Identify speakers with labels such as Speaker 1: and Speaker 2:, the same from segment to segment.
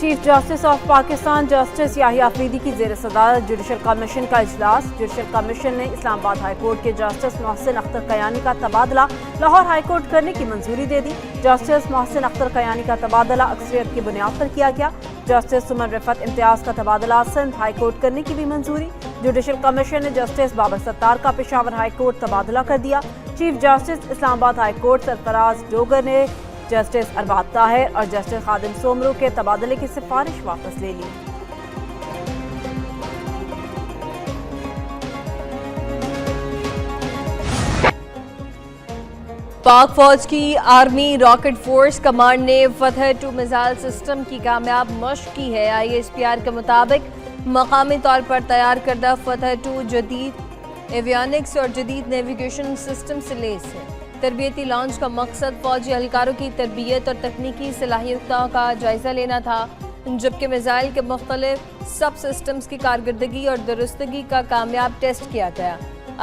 Speaker 1: Chief justice of Pakistan justice Yahya Afridi की ज़ेर सदारत जुडिशल कमीशन का इजलास। जुडिशल कमीशन ने इस्लामाबाद हाई कोर्ट के जस्टिस मोहसिन अख्तर कयानी का तबादला लाहौर हाई कोर्ट करने की मंजूरी दे दी। जस्टिस मोहसिन अख्तर कयानी का तबादला अक्सरियत की बुनियाद पर किया गया। जस्टिस सुमन रिफत इम्तियाज का तबादला सिंध हाई कोर्ट करने की भी मंजूरी। जुडिशल कमीशन ने जस्टिस बाबर सत्तार का पेशावर हाई कोर्ट तबादला कर दिया। Chief justice Islamabad high court Sarfaraz Dogar ने जस्टिस अरबाब ताहिर और जस्टिस खादिम सोमरू के तबादले की सिफारिश वापस ले ली।
Speaker 2: पाक फौज की आर्मी रॉकेट फोर्स कमांड ने फतह 2 मिसाइल सिस्टम की कामयाब मशक की है। ISPR के मुताबिक मकामी तौर पर तैयार करदा फतह 2 जदीद एवियनिक्स और जदीद नेविगेशन सिस्टम से लैस है। तरबियती लॉन्च का मकसद फौजी एहलकारों की तरबियत और तकनीकी सलाहियतों का जायजा लेना था, जबकि मिसाइल के मुख्तलिफ सब सिस्टम्स की कारकर्दगी और दुरुस्तगी का कामयाब टेस्ट किया गया।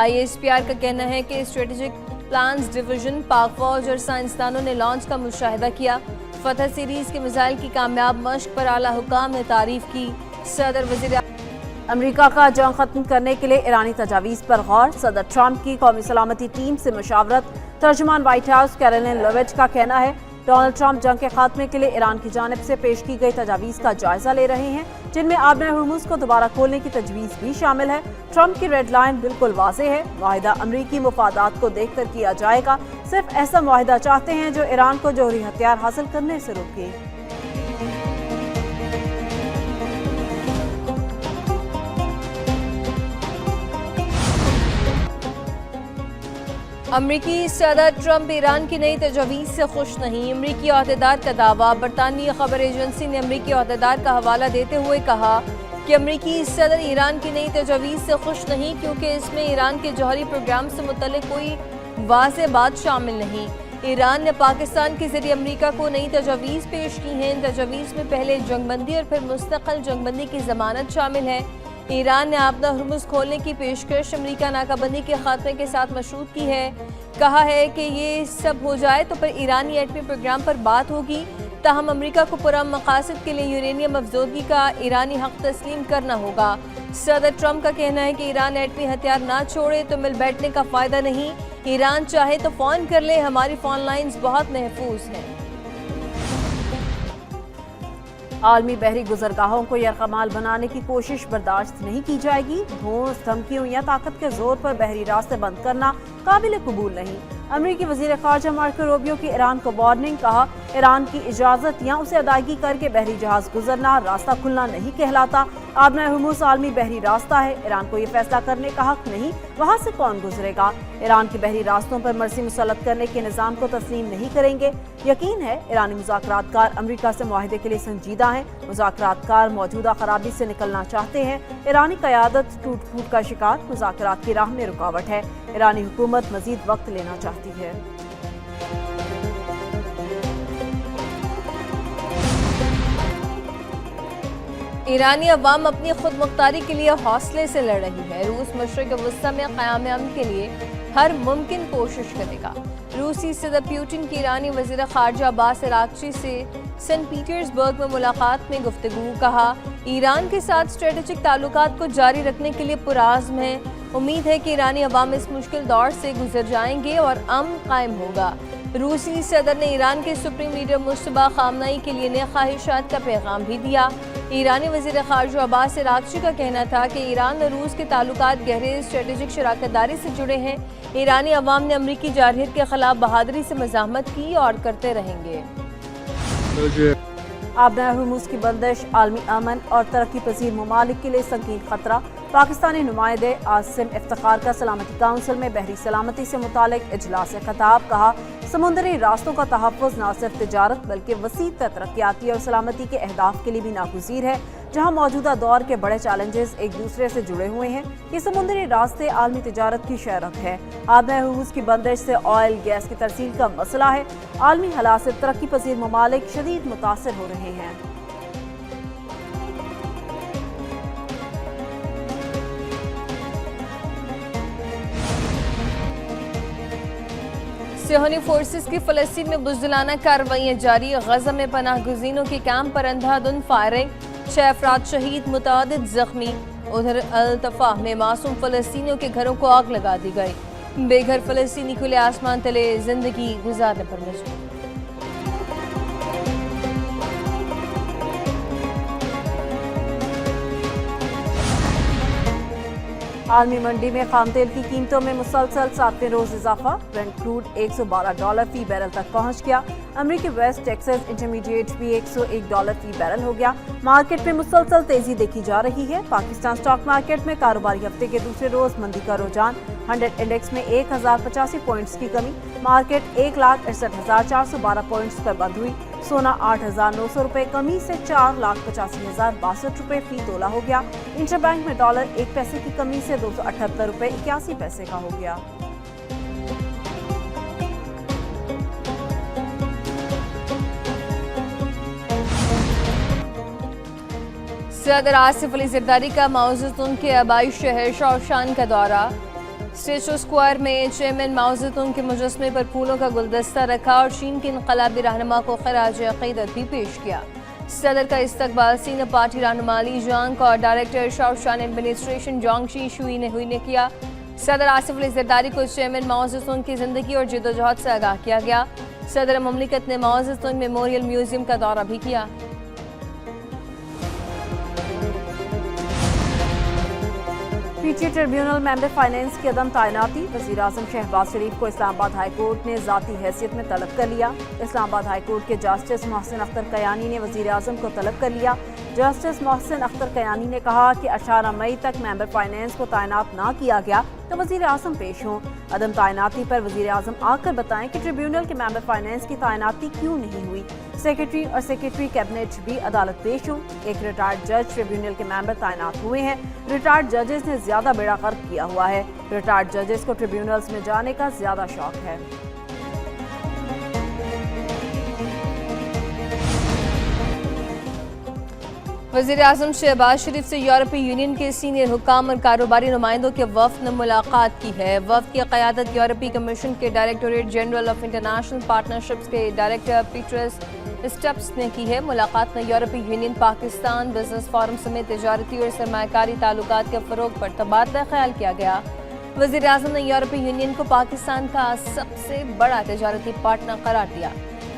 Speaker 2: ISPR का कहना है कि स्ट्रेटेजिक प्लान्स डिवीजन पाक फौज और साइंसदानों ने लॉन्च का मुशाहिदा किया। फतह सीरीज के मिसाइल की कामयाब मशक पर आला हुकाम ने तारीफ की। सदर वजीर
Speaker 1: अमरीका का जंग खत्म करने के लिए ईरानी तजावीज़ पर गौर। सदर ट्रंप की कौमी सलामती टीम से मशावरत। तर्जुमान व्हाइट हाउस कैरोलिन लेविच का कहना है डोनाल्ड ट्रंप जंग के खात्मे के लिए ईरान की जानिब से पेश की गई तजावीज़ का जायजा ले रहे हैं, जिनमें आबना हुर्मुज़ को दोबारा खोलने की तजवीज़ भी शामिल है। ट्रंप की रेड लाइन बिल्कुल वाज़ेह है, मुआहिदा अमरीकी मुफादात को देख कर किया जाएगा। सिर्फ ऐसा मुआहिदा चाहते हैं जो ईरान को जौहरी हथियार हासिल करने से रोके।
Speaker 2: अमरीकी सदर ट्रंप ईरान की नई तजवीज़ से खुश नहीं। अमरीकी अहदेदार का दावा। बरतानवी खबर एजेंसी ने अमरीकी अहदेदार का हवाला देते हुए कहा कि अमरीकी सदर ईरान की नई तजवीज़ से खुश नहीं, क्योंकि इसमें ईरान के जौहरी प्रोग्राम से मुतल्लिक कोई वाज़ेह बात शामिल नहीं। ईरान ने पाकिस्तान के ज़रिए अमरीका को नई तजवीज़ पेश की हैं। इन तजवीज़ में पहले जंगबंदी और फिर मुस्तकिल जंगबंदी की ज़मानत शामिल है। ईरान ने आपदा हुर्मुज़ खोलने की पेशकश अमरीका नाकाबंदी के खात्मे के साथ मशरूत की है। कहा है कि ये सब हो जाए तो फिर ईरानी एटमी प्रोग्राम पर बात होगी। ताहम अमरीका को पुरअमन मकासद के लिए यूरेनियम अफजोदगी का ईरानी हक तस्लीम करना होगा। सदर ट्रंप का कहना है कि ईरान एटमी हथियार ना छोड़े तो मिल बैठने का फ़ायदा नहीं। ईरान चाहे तो फ़ोन कर ले, हमारी फ़ोन लाइन्स बहुत महफूज हैं।
Speaker 1: आलमी बहरी गुजरगाहों को यरगमाल बनाने की कोशिश बर्दाश्त नहीं की जाएगी। धौंस, धमकियों या ताकत के जोर पर बहरी रास्ते बंद करना काबिल कबूल नहीं। अमरीकी वज़ीर ख़ारजा मार्को रूबियो की ईरान को वार्निंग। कहा ईरान की इजाज़त या उसे अदायगी करके बहरी जहाज गुजरना रास्ता खुलना नहीं कहलाता। आबना हुर्मुज़ आलमी बहरी रास्ता है, ईरान को ये फैसला करने का हक नहीं वहाँ से कौन गुजरेगा। ईरान के बहरी रास्तों पर मर्जी मुसल्लत करने के निज़ाम को तस्लीम नहीं करेंगे। यकीन है ईरानी मुज़ाकरातकार अमरीका से मुआहिदे के लिए संजीदा हैं। मुज़ाकरातकार मौजूदा खराबी से निकलना चाहते हैं। ईरानी क़यादत टूट फूट का शिकार, मुज़ाकरात की राह में रुकावट है। ईरानी हुकूमत मज़ीद वक्त लेना चाहती है।
Speaker 2: ईरानी अवाम अपनी खुद मुख्तारी के लिए हौसले से लड़ रही है। रूस मशरिक़ वस्ता में क़याम अमन के लिए हर मुमकिन कोशिश करेगा। रूसी सदर पुतिन की ईरानी वज़ीर ख़ारजा अब्बास अराग़ची से सेंट पीटर्सबर्ग में मुलाकात में गुफ्तगू। कहा ईरान के साथ स्ट्रेटेजिक ताल्लुकात को जारी रखने के लिए पुरआज़्म है। उम्मीद है कि ईरानी अवाम इस मुश्किल दौर से गुजर जाएंगे और अमन कायम होगा। रूसी सदर ने ईरान के सुप्रीम लीडर मुस्तफा खामनेई के लिए नए ख्वाहिशात का पैगाम भी दिया। ईरानी वज़ीर ख़ारजा अब्बास अराग़ची का कहना था कि ईरान और रूस के ताल्लुकात गहरे स्ट्रेटेजिक शराकतदारी से जुड़े हैं। ईरानी अवाम ने अमरीकी जारहियत के खिलाफ बहादुरी से मज़ाहमत की और करते रहेंगे।
Speaker 1: आबना हुर्मुज़ की बंदिश आलमी अमन और तरक्की पसीर ममालिक के लिए संगीन खतरा। पाकिस्तानी नुमाइंदे आसिम इफ्तिखार का सलामती काउंसिल में बहरी सलामती से मुतालिक इजलास खिताब। कहा समुद्री रास्तों का तहफ़्फ़ुज़ न सिर्फ तिजारत बल्कि वसी तरक्याती और सलामती के अहदाफ के लिए भी नागुज़ीर है। जहाँ मौजूदा दौर के बड़े चैलेंजेस एक दूसरे से जुड़े हुए हैं, ये समुद्री रास्ते आलमी तिजारत की शरक है। आबना हुर्मुज़ की बंदिश से ऑयल गैस की तरसील का मसला है। आलमी हालात से तरक्की पसीर ममालिक शदीद मुतासर हो रहे हैं।
Speaker 2: सिहोनी फोर्सेस की फलस्तीन में बुज़दिलाना कार्रवाइयाँ जारी। गजा में पनाह गुज़ीनों के कैंप पर अंधाधुंध फायरिंग, 6 अफराद शहीद, मुतादिद जख्मी। उधर अल-तफा में मासूम फलस्तीनियों के घरों को आग लगा दी गई। बेघर फलस्तीनी खुले आसमान तले जिंदगी गुजारने पर मजबूर।
Speaker 1: आलमी मंडी में खाम तेल की कीमतों में मुसलसल 7वें रोज इजाफा। ब्रेंट क्रूड $112 फी बैरल तक पहुंच गया। अमेरिकी वेस्ट टेक्सास इंटरमीडिएट भी $101 फी बैरल हो गया। मार्केट में मुसलसल तेजी देखी जा रही है। पाकिस्तान स्टॉक मार्केट में कारोबारी हफ्ते के दूसरे रोज मंदी का रुझान। 100 इंडेक्स में 1085 पॉइंट्स की कमी। मार्केट 1,68,412 पॉइंट्स पर बंद हुई। सोना 8,900 रुपए कमी से 4,85,062 रुपए फी तोला हो गया। इंटरबैंक में डॉलर 1 पैसे की कमी से 278 रुपए 81 पैसे का हो गया।
Speaker 2: सदर आसिफ अली जरदारी का माओ ज़ेतुन के आबाई शहर शाओशान का दौरा। स्टेचू स्क्वायर में चेयरमैन माओ ज़ेतुन के मुजस्मे पर फूलों का गुलदस्ता रखा और चीन के इनकलाबी रहनुमा को खराज अक़ीदत भी पेश किया। सदर का इस्तकबाल सीनियर पार्टी रहनुमा ली जांग और डायरेक्टर शाओशान एडमिनिस्ट्रेशन जोंगशी शुई ने किया। सदर आसिफ अली जरदारी को चेयरमैन माओ ज़ेतुन की जिंदगी और जद्दोजहद से आगाह किया गया। सदर ममलिकत ने माओ ज़ेतुन मेमोरियल म्यूजियम का दौरा भी किया।
Speaker 1: पीछे ट्रिब्यूनल मेंबर फाइनेंस की अदम तैनाती। वज़ीर-ए-आज़म शहबाज शरीफ को इस्लामाबाद हाई कोर्ट ने ज़ाती हैसियत में तलब कर लिया। इस्लामाबाद हाई कोर्ट के जस्टिस मोहसिन अख्तर कयानी ने वज़ीर-ए-आज़म को तलब कर लिया। जस्टिस मोहसिन अख्तर कयानी ने कहा कि 18 मई तक मेंबर फाइनेंस को तैनात ना किया गया तो वज़ीर-ए-आज़म पेश हों। अदम तैनाती पर वज़ीर-ए-आज़म आकर बताएं कि ट्रिब्यूनल के मेंबर फाइनेंस की तैनाती क्यों नहीं हुई। सेक्रेटरी और सेक्रेटरी कैबिनेट भी अदालत पेश हों। एक रिटायर्ड जज ट्रिब्यूनल के मेंबर तैनात हुए हैं। रिटायर्ड जजेस ने ज्यादा बेड़ा गर्क किया हुआ है। रिटायर्ड जजेस को ट्रिब्यूनल्स में जाने का ज्यादा शौक है।
Speaker 2: वज़ीर-ए-आज़म शहबाज शरीफ से यूरोपीय यूनियन के सीनियर हुक्काम और कारोबारी नुमाइंदों के वफ़द ने मुलाकात की है। वफ़द की क़यादत यूरोपीय कमीशन के directorate general of international partnerships के डायरेक्टर पीटर्स स्टेप्स ने की है। मुलाकात में यूरोपीय यूनियन पाकिस्तान बिजनेस फोरम समेत तिजारती और सरमायाकारी ताल्लुकात के फ़रोग़ पर तबादला ख्याल किया गया। वज़ीर-ए-आज़म ने यूरोपीय यूनियन को पाकिस्तान का सबसे बड़ा तिजारती पार्टनर करार दिया।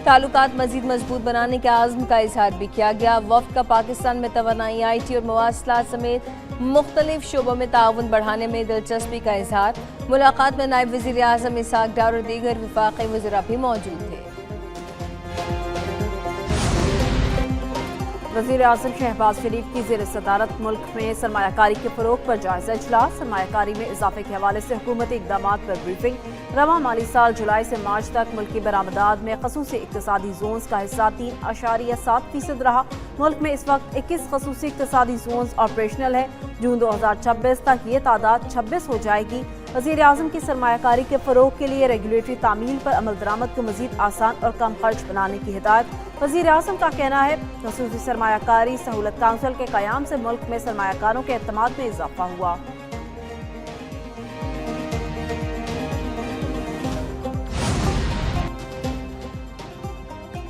Speaker 2: ताल्लुकात मज़ीद मजबूत बनाने के आज़्म का इजहार भी किया गया। वफ़द का पाकिस्तान में तवानाई, IT और मवासलात समेत मुख्तलिफ शोबों में ताउन बढ़ाने में दिलचस्पी का इजहार। मुलाकात में नायब वज़ीर-ए-आज़म इसहाक़ डार और दीगर वफाक़ी वज़रा भी मौजूद थे।
Speaker 1: वज़ीर-ए-आज़म शहबाज शरीफ की ज़ेर सदारत मुल्क में सरमायाकारी के फ़रोग़ पर जायज़ा इजलास। सरमायाकारी में इजाफे के हवाले से हुकूमती इक़दामात पर ब्रीफिंग। रवां माली साल जुलाई से मार्च तक मुल्की बरामदात में ख़ुसूसी इक़्तिसादी जोन्स का हिस्सा 3.7% रहा। मुल्क में इस वक्त 21 ख़ुसूसी इक़्तिसादी जोन्स ऑपरेशनल है। जून 2026 तक ये तादाद 26 हो जाएगी। वज़ीर-ए-आज़म की सरमायाकारी के फ़रोग़ के लिए रेगुलेटरी तामील पर अमल दरामद को मज़ीद आसान और कम खर्च बनाने की हिदायत। वज़ीर-ए-आज़म का कहना है ख़ुसूसी सरमायाकारी सहूलत काउंसिल के क़याम से मुल्क में सरमायाकारों के एतमाद में इजाफा हुआ।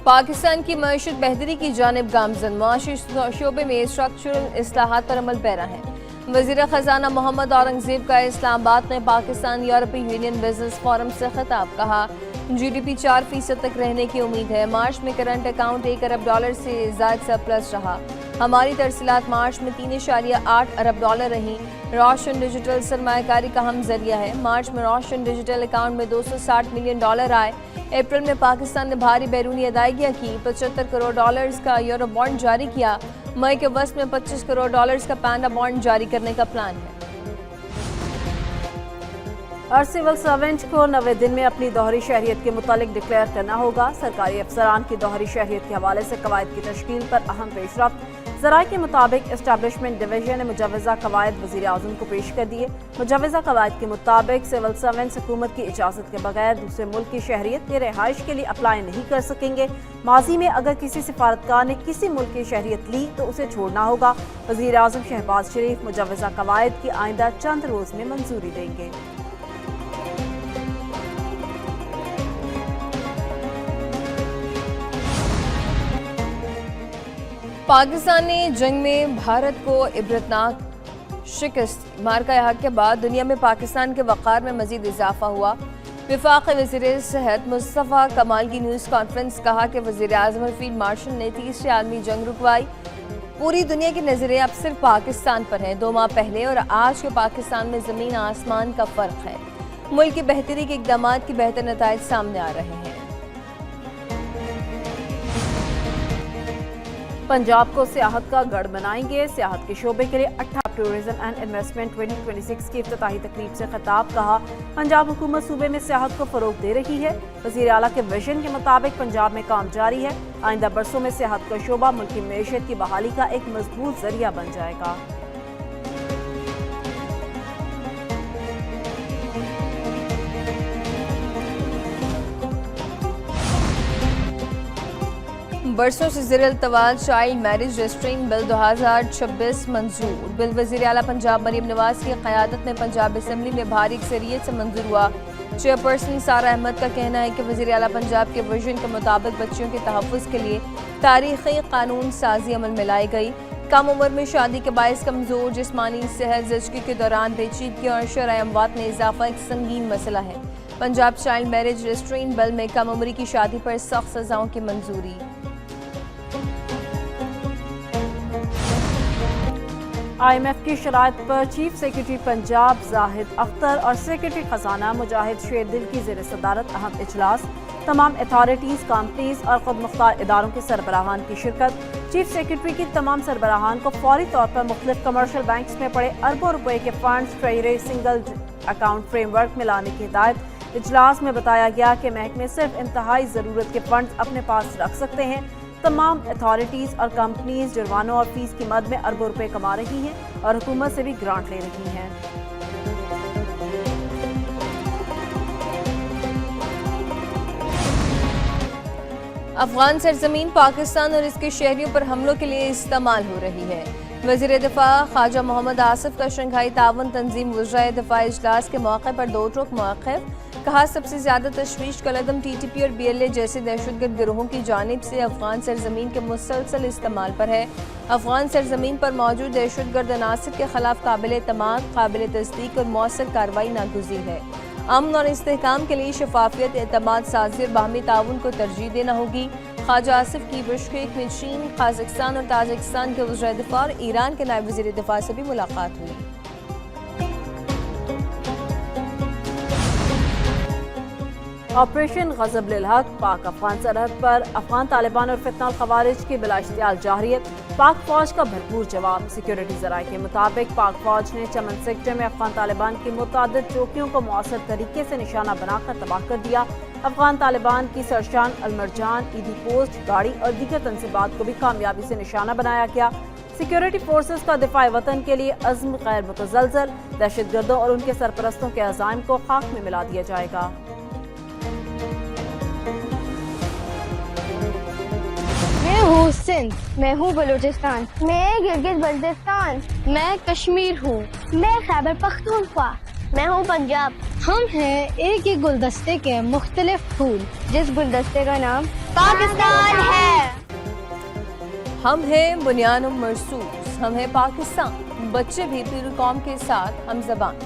Speaker 2: पाकिस्तान की मईशत बेहतरी की जानिब गामज़न, मुआशी शोबे में स्ट्रक्चरल इस्लाहात पर अमल पैरा है। वज़ीर ख़जाना मोहम्मद औरंगज़ेब का इस्लामाबाद में पाकिस्तान यूरोपीय यूनियन बिजनेस फोरम से खिताब। कहा GDP 4% तक रहने की उम्मीद है। मार्च में करंट अकाउंट $1 अरब से ज़ायद सरप्लस रहा। हमारी तरसीलात मार्च में $3.8 अरब रहीं। रोशन डिजिटल सरमायाकारी का हम जरिया है। मार्च में रोशन डिजिटल अकाउंट में $260 मिलियन आए। अप्रैल में पाकिस्तान ने भारी बैरूनी अदायगियाँ की। $75 करोड़ का यूरो बॉन्ड जारी किया। मई के वस्त में $25 करोड़ का पैंडा बॉन्ड जारी करने का प्लान है।
Speaker 1: हर सिविल सर्वेंट को 90 दिन में अपनी दोहरी शहरियत के मुतालिक डिक्लेयर करना होगा। सरकारी अफसरान की दोहरी शहरियत के हवाले से कवायद की तश्कील पर अहम पेशरफ्त। ज़राए के मुताबिक एस्टैब्लिशमेंट डिवीजन ने मुजवज़ा कवायद वज़ीर-ए-आज़म को पेश कर दिए। मुजवज़ा कवायद के मुताबिक सिविल सर्वेंट्स हुकूमत की इजाज़त के बगैर दूसरे मुल्क की शहरियत या रिहाइश के लिए अप्लाई नहीं कर सकेंगे। माजी में अगर किसी सिफारतकार ने किसी मुल्क की शहरियत ली तो उसे छोड़ना होगा। वज़ीर-ए-आज़म शहबाज शरीफ मुजवज़ा कवायद की आइंदा चंद रोज़ में मंजूरी देंगे।
Speaker 2: पाकिस्तान ने जंग में भारत को इबरतनाक शिकस्त मारका हक के बाद दुनिया में पाकिस्तान के वक़ार में मज़ीद इजाफा हुआ। वफाक़ी वज़ीर सेहत मुस्तफ़ा कमाल की न्यूज़ कॉन्फ्रेंस कहा कि वज़ीर आज़म और फील्ड मार्शल ने तीसरी आलमी जंग रुकवाई। पूरी दुनिया की नज़रें अब सिर्फ पाकिस्तान पर हैं। 2 माह पहले और आज के पाकिस्तान में ज़मीन आसमान का फ़र्क है। मुल्क की बेहतरी के इक़दामात के बेहतर नताइज सामने आ रहे हैं।
Speaker 1: पंजाब को सियाहत का गढ़ बनाएंगे। सियाहत के शोबे के लिए 18 टूरिज्म एंड इन्वेस्टमेंट 2026 की इफ्तिताही तकरीब से खिताब। कहा, पंजाब हुकूमत सूबे में सियाहत को फरोग दे रही है। वज़ीर आला के विजन के मुताबिक पंजाब में काम जारी है। आइंदा बरसों में सियाहत का शोबा मुल्क की मईशत की बहाली का एक मजबूत जरिया बन जाएगा।
Speaker 2: बरसों से ज़ेर अल्तवाल चाइल्ड मैरिज रेस्ट्रेंट बिल 2026 मंजूर। बिल वज़ीर आला पंजाब मरीम नवाज की क़यादत में पंजाब असम्बली में भारी अक्सरियत से मंजूर हुआ। चेयरपर्सन सारा अहमद का कहना है कि वज़ीर आला पंजाब के विजन के मुताबिक बच्चियों के तहफ़्फ़ुज़ के लिए तारीख़ी कानून साजी अमल में लाई गई। कम उम्र में शादी के बायस कमज़ोर जिस्मानी सेहत ज़िंदगी के दौरान पेचीदगी और शरह अमवात में इजाफा एक संगीन मसला है। Punjab child marriage restaurant bill में कम उम्री की शादी पर सख्त सज़ाओं की मंजूरी।
Speaker 1: IMF की शराइत पर चीफ सेक्रेटरी पंजाब जाहिद अख्तर और सेक्रेटरी खजाना मुजाहिद शेरदिल की ज़ेर सदारत अहम इजलास। तमाम अथॉरिटीज़, कंपनीज और खुद मुख्तार इदारों के सरबराहान की शिरकत। चीफ सेक्रेटरी की तमाम सरबराहान को फौरी तौर पर मुख्तलिफ कमर्शियल बैंक्स में पड़े अरबों रुपए के funds treasury single account framework में लाने की हिदायत। इजलास में बताया गया कि महकमे सिर्फ इंतहाई ज़रूरत के फंड्स अपने पास रख सकते हैं। तमाम अथॉरिटीज़ और कंपनीज जुर्मानों और फीस की मद में अरबों रुपए कमा रही हैं और हुकूमत से भी ग्रांट ले रही हैं।
Speaker 2: अफगान सरजमीन पाकिस्तान और इसके शहरियों पर हमलों के लिए इस्तेमाल हो रही है। वज़ीर दिफा ख्वाजा मोहम्मद आसिफ का शंघाई ताउन तंजीम वज़राए दिफा इजलास के मौके पर 2 टोक मौक़िफ़। कहा, सबसे ज़्यादा तशवीश का कदम TTP और BLA जैसे दहशतगर्द गिरोहों की जानिब से अफगान सरजमीन के मुसलसल इस्तेमाल पर है। अफगान सरजमीन पर मौजूद दहशतगर्द अनासर के खिलाफ काबिल एतमाद, काबिल तस्दीक और मौसर कार्रवाई नागुज़ीर है। अमन और इस्तेहकाम के लिए शफाफियत, एतमाद साज़ी और बाहमी ताउन को तरजीह देना होगी। ख्वाजा आसिफ की बिश्केक में चीन, काज़ाकिस्तान और ताजिकिस्तान के वज़ीर दिफा और ईरान के नायब वज़ीर दिफा से भी मुलाकात हुई।
Speaker 1: ऑपरेशन गज़ब लिल हक। पाक अफगान सरहद पर अफगान तालिबान और फितना खवारिज की बिला इश्तियाल जाहिरियत। पाक फौज का भरपूर जवाब। सिक्योरिटी ज़राए के मुताबिक पाक फौज ने चमन सेक्टर में अफगान तालिबान की मुतअद्दिद चौकियों को मौसर तरीके से निशाना बनाकर तबाह कर दिया। अफगान तालिबान की सरशान, अलमरजान, ईदी पोस्ट, गाड़ी और दीगर तनसीबात को भी कामयाबी से निशाना बनाया गया। सिक्योरिटी फोर्सेस का दिफाए वतन के लिए अज़्म गैर मुतज़लज़ल। दहशतगर्दों और उनके सरपरस्तों के अज़ाइम को खाक में मिला दिया जाएगा।
Speaker 3: मैं हूँ सिंध, मैं हूँ बलूचिस्तान, मैं गिलगित बल्तिस्तान, मैं कश्मीर हूँ, मैं खैबर पख्तूनख्वा, मैं हूँ पंजाब। हम हैं एक ही गुलदस्ते के मुख्तलिफ फूल, जिस गुलदस्ते का नाम पाकिस्तान है।
Speaker 2: हम हैं बुनियान मरसूस, हम हैं पाकिस्तान। बच्चे भी पूरी कौम के साथ हम ज़बान।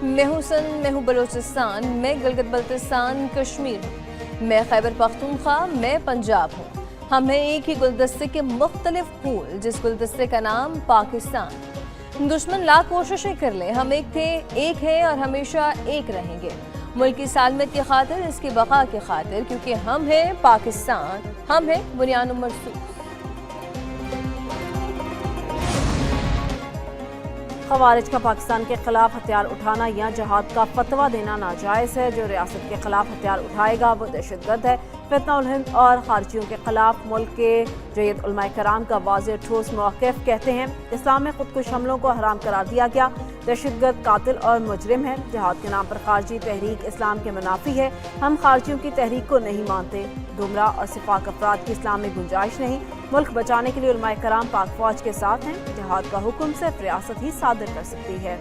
Speaker 2: मैं हूँ सिंध, मैं हूँ बलूचिस्तान, मैं गिलगित बल्तिस्तान, कश्मीर हूँ, मैं खैबर पख्तूनख्वा, मैं पंजाब हूँ। हम हैं एक ही गुलदस्ते के मुख्तलिफ फूल, जिस गुलदस्ते का नाम पाकिस्तान। दुश्मन लाख कोशिशें कर ले, हम एक थे, एक हैं और हमेशा एक रहेंगे। मुल्क की सालमत की खातिर, इसकी बका की खातिर, क्योंकि हम हैं पाकिस्तान, हम हैं बुनियान मरसूस।
Speaker 1: खवारिज का पाकिस्तान के खिलाफ हथियार उठाना या जहाद का फतवा देना नाजायज़ है। जो रियासत के खिलाफ हथियार उठाएगा वो दहशतगर्द है। फितना उल हिंद और खारजियों के खिलाफ मुल्क के जय्यद उलमाए कराम का वाज़ेह ठोस मौक़िफ़। कहते हैं, इस्लाम में खुदकुश हमलों को हराम करार दिया गया। दहशतगर्द कातिल और मुजरिम है। जहाद के नाम पर खारजी तहरीक इस्लाम के मुनाफी है। हम खारजियों की तहरीक को नहीं मानते। गुमराह और सिफाक अफराद की इस्लाम में गुंजाइश नहीं। मुल्क बचाने के लिए उलमाए कराम पाक फौज के साथ हैं। जहाद का हुक्म सिर्फ रियासत ही सादर कर सकती है।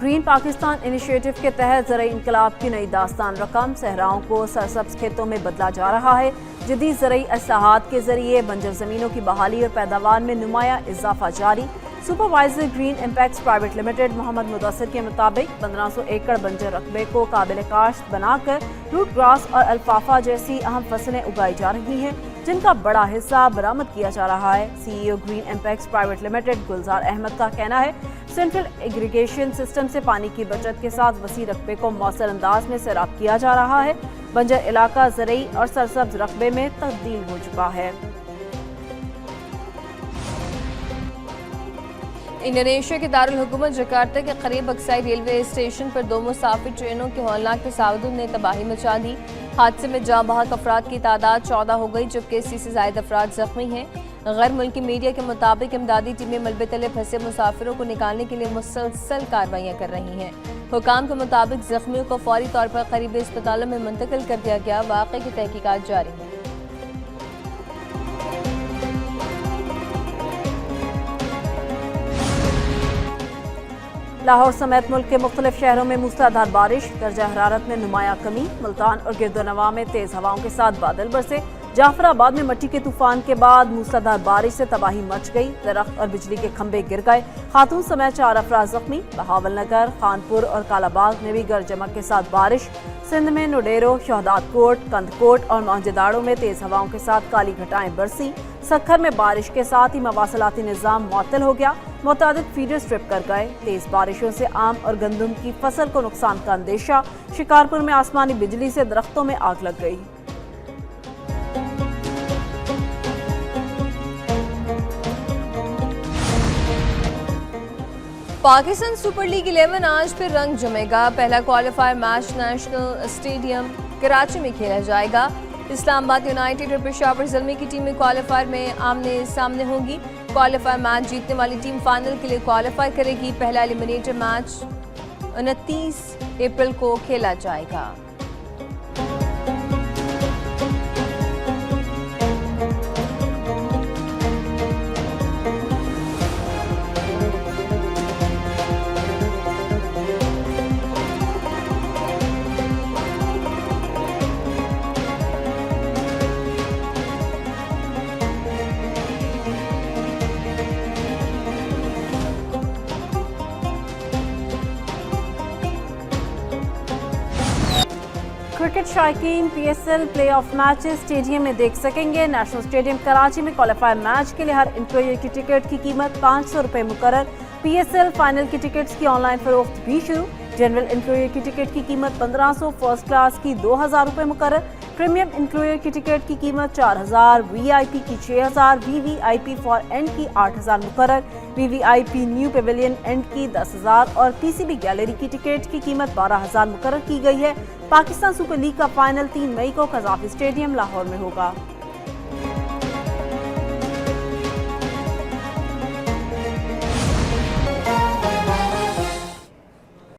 Speaker 1: ग्रीन पाकिस्तान इनिशिएटिव के तहत ज़राई इनकलाब की नई दास्तान रकम, सहराओं को सरसब्ज खेतों में बदला जा रहा है। जदीद ज़राई इस्लाहात के जरिए बंजर ज़मीनों की बहाली और पैदावार में नुमाया इजाफा जारी। Supervisor Green impacts private limited Mohammad Mudassir के मुताबिक 1500 एकड़ बंजर रकबे को काबिल काश्त बनाकर रूट ग्रास और अल्फाफा जैसी अहम फसलें उगाई जा रही हैं, जिनका बड़ा हिस्सा बरामद किया जा रहा है। CEO green impacts private limited Gulzar Ahmed का कहना है, सेंट्रल एग्रीगेशन सिस्टम से पानी की बचत के साथ वसी रकबे को मौसर अंदाज में सैराब किया जा रहा है। बंजर इलाका ज़रई और सरसब्ज रकबे में तब्दील हो चुका है।
Speaker 2: इंडोनेशिया के दारुल हुकूमत जकार्ता के करीब अक्साई रेलवे स्टेशन पर 2 मुसाफिर ट्रेनों के हौलनाक तसादुम ने तबाही मचा दी। हादसे में जाँ बहक अफराद की तादाद 14 हो गई, जबकि 80 से ज़ायद अफराद जख्मी हैं। गैर मुल्की मीडिया के मुताबिक इमदादी टीमें मलबे तले फंसे मुसाफिरों को निकालने के लिए मुसलसल कार्रवाइयाँ कर रही हैं। हुकाम के मुताबिक जख्मियों को फौरी तौर पर करीबी अस्पतालों में मुंतकिल कर दिया गया। वाक़े की तहकीकात जारी है।
Speaker 1: लाहौर समेत मुल्क के मुख्तलिफ शहरों में मूसलाधार बारिश, दर्जा हरारत में नुमाया कमी। मुल्तान और गिरदोनवा में तेज हवाओं के साथ बादल बरसे। जाफराबाद में मट्टी के तूफान के बाद मूसलाधार बारिश से तबाही मच गई, दरख्त और बिजली के खंभे गिर गए। खातून समेत 4 अफराद जख्मी। बहावल नगर, खानपुर और कालाबाग में भी गरज चमक के साथ बारिश। सिंध में नुडेरो, शहदाद कोट, कंदकोट और मोहनजदाड़ो में तेज हवाओं के साथ काली घटाएं बरसी। सक्खर में बारिश के साथ ही मवासलाती निज़ाम मुअत्तल हो गया। मुतादिद फीडर स्ट्रिप कर गए। तेज बारिशों से आम और गंदम की फसल को नुकसान का अंदेशा। शिकारपुर में आसमानी बिजली से दरख्तों में आग लग गई।
Speaker 2: पाकिस्तान सुपर लीग 11 आज फिर रंग जमेगा। पहला qualifier match national stadium Karachi में खेला जाएगा। इस्लामाबाद यूनाइटेड और पेशावर ज़ल्मी की टीमें क्वालिफायर में आमने सामने होंगी। क्वालिफायर मैच जीतने वाली टीम फाइनल के लिए क्वालिफाई करेगी। पहला एलिमिनेटर मैच 29 अप्रैल को खेला जाएगा।
Speaker 1: क्रिकेट शायकीन PSL playoff matches stadium में देख सकेंगे। नेशनल स्टेडियम कराची में क्वालिफायर मैच के लिए हर इंट्रोयर की टिकट की कीमत 500 रुपये मुकर्रर। PSL फाइनल की टिकट्स की ऑनलाइन फरोख्त भी शुरू। जनरल इंक्लूयर की टिकट की कीमत 1500, फर्स्ट क्लास की 2000 रुपये मुकर्रर। प्रीमियम इंक्लूयर की टिकट की कीमत 4000, VIP की 6000, VVIP फॉर एंड की 8000 मुकर्रर। VVIP न्यू पेविलियन एंड की 10000 और PCB गैलरी की टिकट की कीमत 12000 मुकर्रर की गई है। पाकिस्तान सुपर लीग का फाइनल 3 मई को कज़ाफ़ी स्टेडियम लाहौर में होगा।